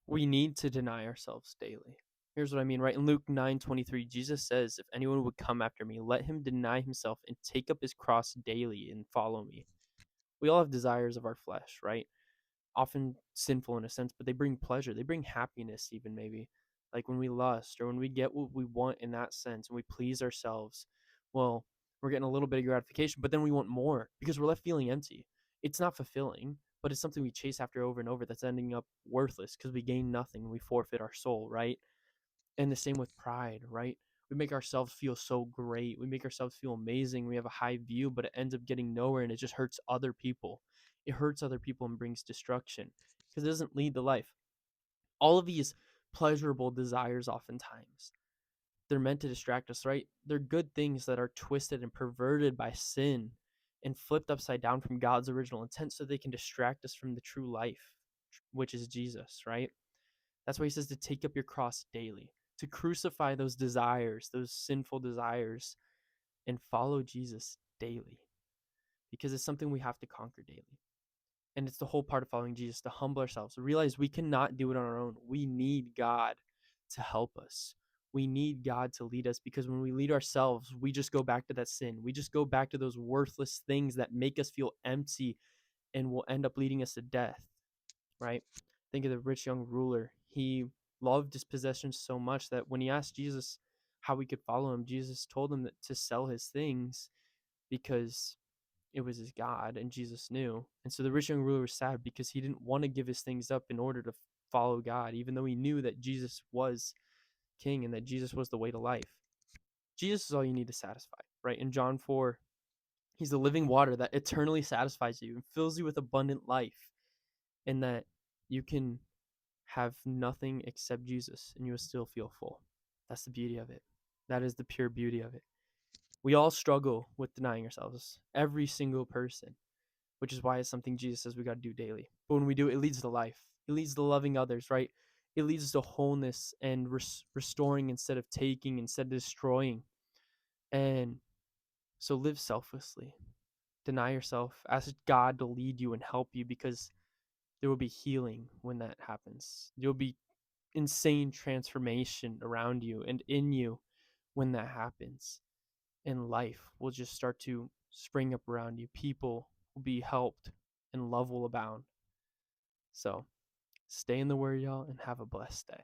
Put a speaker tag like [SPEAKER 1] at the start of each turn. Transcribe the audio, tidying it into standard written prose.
[SPEAKER 1] We need to deny ourselves daily. Here's what I mean, right? In Luke 9:23, Jesus says, "If anyone would come after me, let him deny himself and take up his cross daily and follow me." We all have desires of our flesh, right? Often sinful in a sense, but they bring pleasure. They bring happiness, even maybe. Like when we lust or when we get what we want in that sense and we please ourselves, well, we're getting a little bit of gratification, but then we want more because we're left feeling empty. It's not fulfilling, but it's something we chase after over and over that's ending up worthless because we gain nothing and we forfeit our soul, right? And the same with pride, right? We make ourselves feel so great. We make ourselves feel amazing. We have a high view, but it ends up getting nowhere and it just hurts other people. It hurts other people and brings destruction because it doesn't lead to life. All of these pleasurable desires, oftentimes, they're meant to distract us, right? They're good things that are twisted and perverted by sin and flipped upside down from God's original intent so they can distract us from the true life, which is Jesus, right? That's why he says to take up your cross daily, to crucify those desires, those sinful desires, and follow Jesus daily because it's something we have to conquer daily. And it's the whole part of following Jesus to humble ourselves, to realize we cannot do it on our own. We need God to help us. We need God to lead us because when we lead ourselves, we just go back to that sin. We just go back to those worthless things that make us feel empty and will end up leading us to death, right? Think of the rich young ruler. He loved his possessions so much that when he asked Jesus how he could follow him, Jesus told him that to sell his things because it was his God and Jesus knew. And so the rich young ruler was sad because he didn't want to give his things up in order to follow God, even though he knew that Jesus was king and that Jesus was the way to life. Jesus is all you need to satisfy, right? In John 4, he's the living water that eternally satisfies you and fills you with abundant life, and that you can have nothing except Jesus and you will still feel full. That's the beauty of it. That is the pure beauty of it. We all struggle with denying ourselves, every single person, which is why it's something Jesus says we got to do daily. But when we do it, it leads to life. It leads to loving others, right? It leads to wholeness and restoring instead of taking, instead of destroying. And so live selflessly. Deny yourself. Ask God to lead you and help you because there will be healing when that happens. There will be insane transformation around you and in you when that happens. And life will just start to spring up around you. People will be helped and love will abound. So stay in the word, y'all, and have a blessed day.